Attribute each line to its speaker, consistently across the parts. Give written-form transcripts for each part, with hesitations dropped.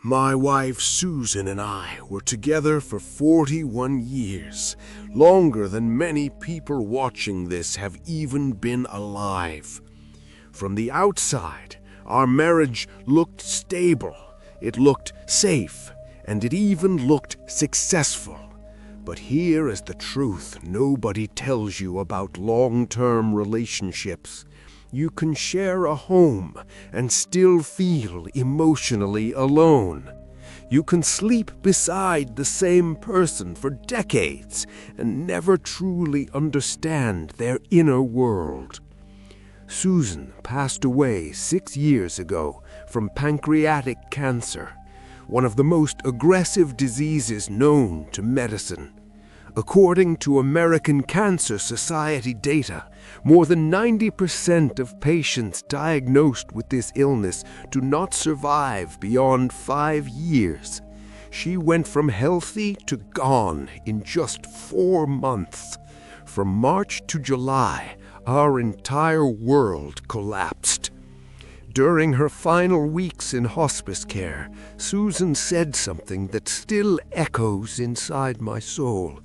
Speaker 1: My wife Susan and I were together for 41 years, longer than many people watching this have even been alive. From the outside, our marriage looked stable, it looked safe, and it even looked successful. But here is the truth nobody tells you about long-term relationships. You can share a home and still feel emotionally alone. You can sleep beside the same person for decades and never truly understand their inner world. Susan passed away 6 years ago from pancreatic cancer, one of the most aggressive diseases known to medicine. According to American Cancer Society data, more than 90% of patients diagnosed with this illness do not survive beyond 5 years. She went from healthy to gone in just 4 months. From March to July, our entire world collapsed. During her final weeks in hospice care, Susan said something that still echoes inside my soul.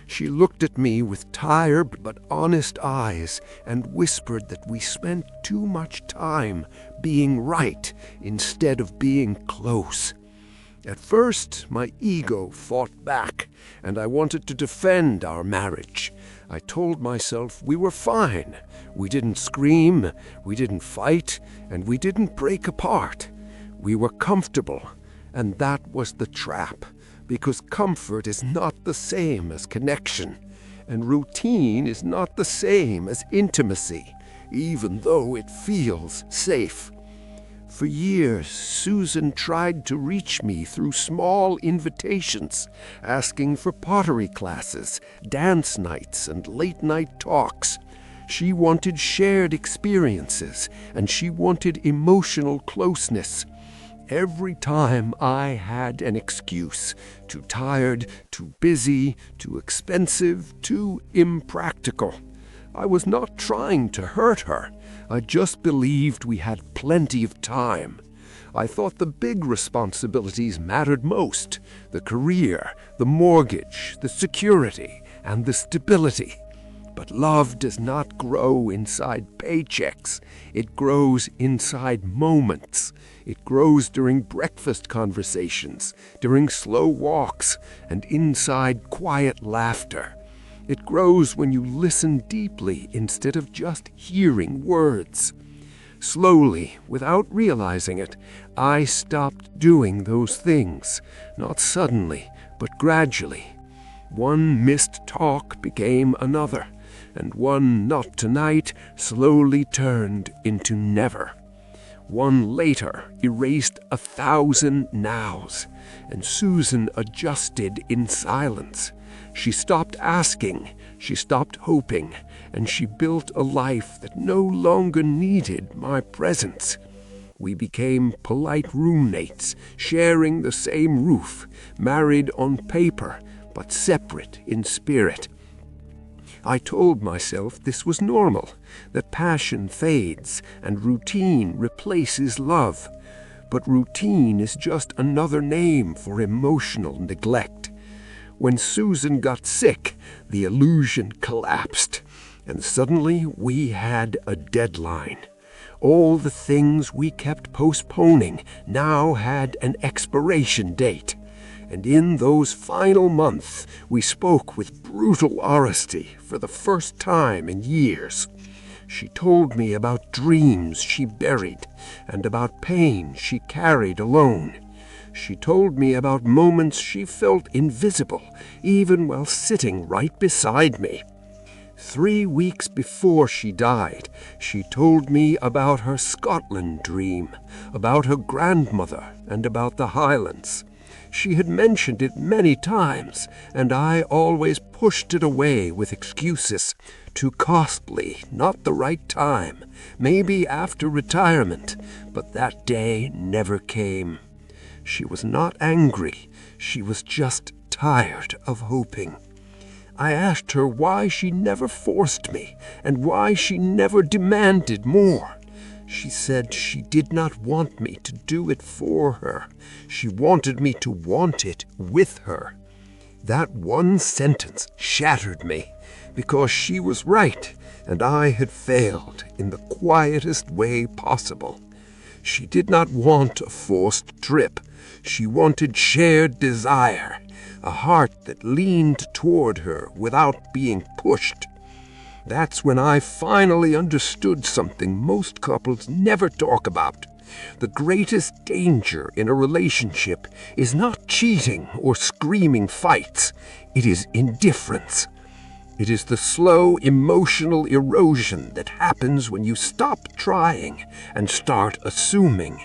Speaker 1: She looked at me with tired but honest eyes and whispered that we spent too much time being right instead of being close. At first, my ego fought back, and I wanted to defend our marriage. I told myself we were fine. We didn't scream, we didn't fight, and we didn't break apart. We were comfortable, and that was the trap. Because comfort is not the same as connection, and routine is not the same as intimacy, even though it feels safe. For years, Susan tried to reach me through small invitations, asking for pottery classes, dance nights, and late-night talks. She wanted shared experiences, and she wanted emotional closeness. Every time I had an excuse, too tired, too busy, too expensive, too impractical. I was not trying to hurt her. I just believed we had plenty of time. I thought the big responsibilities mattered most: the career, the mortgage, the security, and the stability. But love does not grow inside paychecks. It grows inside moments. It grows during breakfast conversations, during slow walks, and inside quiet laughter. It grows when you listen deeply instead of just hearing words. Slowly, without realizing it, I stopped doing those things, not suddenly, but gradually. One missed talk became another, and one "not tonight" slowly turned into never. One later erased 1,000 nows, and Susan adjusted in silence. She stopped asking, she stopped hoping, and she built a life that no longer needed my presence. We became polite roommates, sharing the same roof, married on paper, but separate in spirit. I told myself this was normal, that passion fades and routine replaces love. But routine is just another name for emotional neglect. When Susan got sick, the illusion collapsed, and suddenly we had a deadline. All the things we kept postponing now had an expiration date. And in those final months, we spoke with brutal honesty for the first time in years. She told me about dreams she buried and about pain she carried alone. She told me about moments she felt invisible, even while sitting right beside me. 3 weeks before she died, she told me about her Scotland dream, about her grandmother, and about the Highlands. She had mentioned it many times, and I always pushed it away with excuses. Too costly, not the right time, maybe after retirement, but that day never came. She was not angry, she was just tired of hoping. I asked her why she never forced me, and why she never demanded more.
Speaker 2: She said she did not want me to do it for her. She wanted me to want it with her. That one sentence shattered me, because she was right and I had failed in the quietest way possible. She did not want a forced trip. She wanted shared desire, a heart that leaned toward her without being pushed. That's when I finally understood something most couples never talk about. The greatest danger in a relationship is not cheating or screaming fights. It is indifference. It is the slow emotional erosion that happens when you stop trying and start assuming.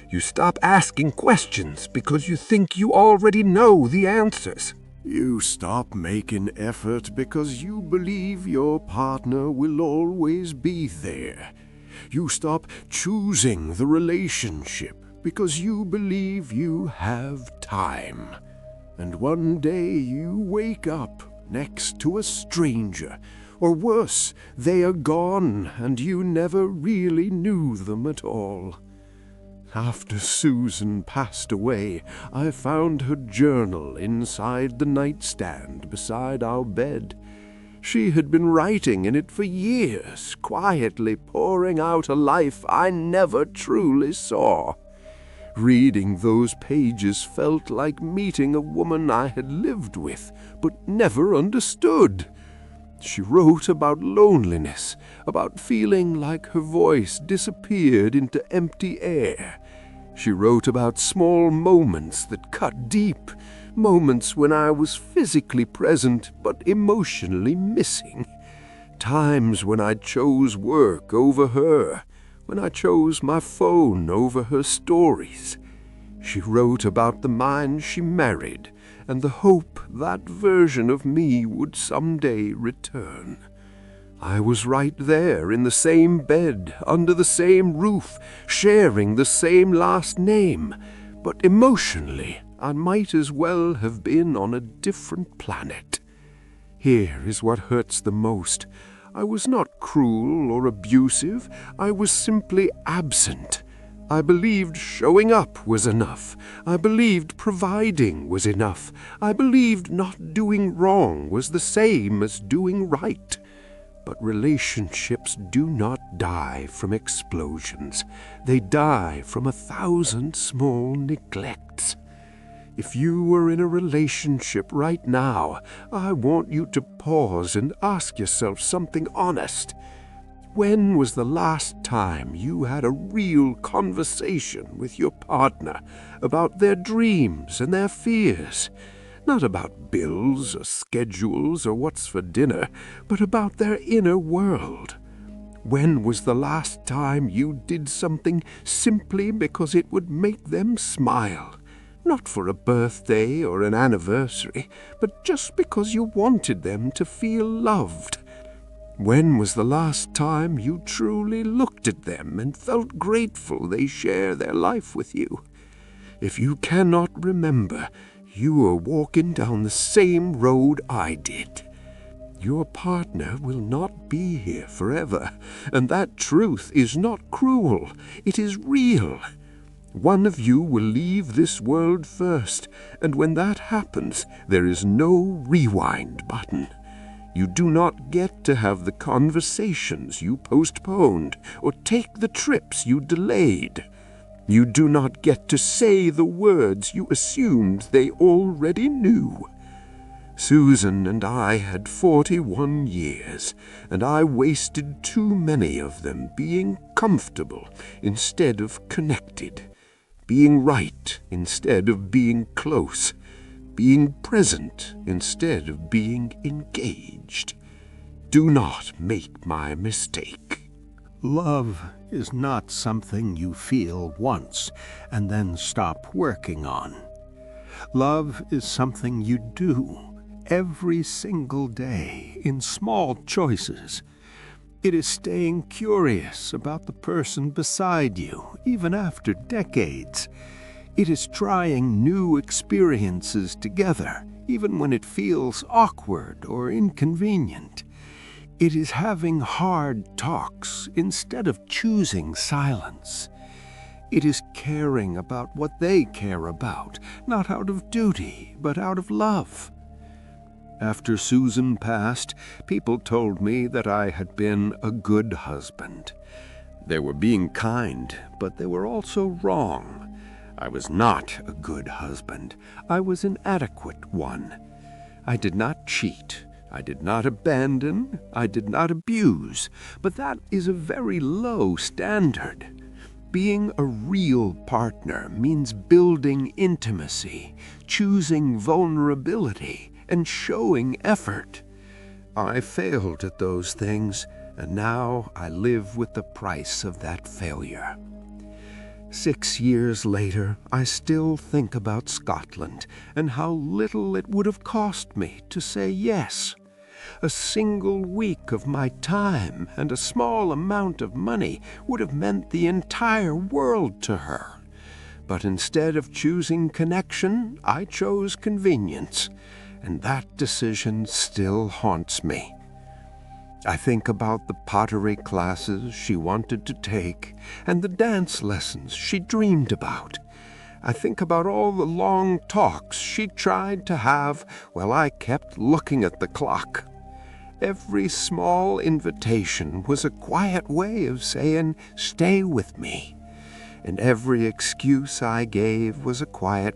Speaker 2: You stop asking questions because you think you already know the answers.
Speaker 1: You stop making effort because you believe your partner will always be there. You stop choosing the relationship because you believe you have time. And one day you wake up next to a stranger, or worse, they are gone and you never really knew them at all. After Susan passed away, I found her journal inside the nightstand beside our bed. She had been writing in it for years, quietly pouring out a life I never truly saw. Reading those pages felt like meeting a woman I had lived with, but never understood. She wrote about loneliness, about feeling like her voice disappeared into empty air. She wrote about small moments that cut deep, moments when I was physically present but emotionally missing. Times when I chose work over her, when I chose my phone over her stories. She wrote about the man she married and the hope that version of me would someday return. I was right there in the same bed, under the same roof, sharing the same last name, but emotionally I might as well have been on a different planet. Here is what hurts the most. I was not cruel or abusive. I was simply absent. I believed showing up was enough. I believed providing was enough. I believed not doing wrong was the same as doing right. But relationships do not die from explosions. They die from 1,000 small neglects. If you were in a relationship right now, I want you to pause and ask yourself something honest. When was the last time you had a real conversation with your partner about their dreams and their fears? Not about bills or schedules or what's for dinner, but about their inner world. When was the last time you did something simply because it would make them smile? Not for a birthday or an anniversary, but just because you wanted them to feel loved. When was the last time you truly looked at them and felt grateful they share their life with you? If you cannot remember, you are walking down the same road I did. Your partner will not be here forever, and that truth is not cruel, it is real. One of you will leave this world first, and when that happens, there is no rewind button. You do not get to have the conversations you postponed or take the trips you delayed. You do not get to say the words you assumed they already knew. Susan and I had 41 years, and I wasted too many of them being comfortable instead of connected, being right instead of being close, being present instead of being engaged. Do not make my mistake.
Speaker 3: Love is not something you feel once and then stop working on. Love is something you do every single day in small choices. It is staying curious about the person beside you, even after decades. It is trying new experiences together, even when it feels awkward or inconvenient. It is having hard talks instead of choosing silence. It is caring about what they care about, not out of duty, but out of love. After Susan passed, people told me that I had been a good husband. They were being kind, but they were also wrong. I was not a good husband. I was an adequate one. I did not cheat. I did not abandon. I did not abuse. But that is a very low standard. Being a real partner means building intimacy, choosing vulnerability, and showing effort. I failed at those things, and now I live with the price of that failure. 6 years later, I still think about Scotland and how little it would have cost me to say yes. A single week of my time and a small amount of money would have meant the entire world to her. But instead of choosing connection, I chose convenience, and that decision still haunts me. I think about the pottery classes she wanted to take and the dance lessons she dreamed about. I think about all the long talks she tried to have while I kept looking at the clock. Every small invitation was a quiet way of saying, "Stay with me." And every excuse I gave was a quiet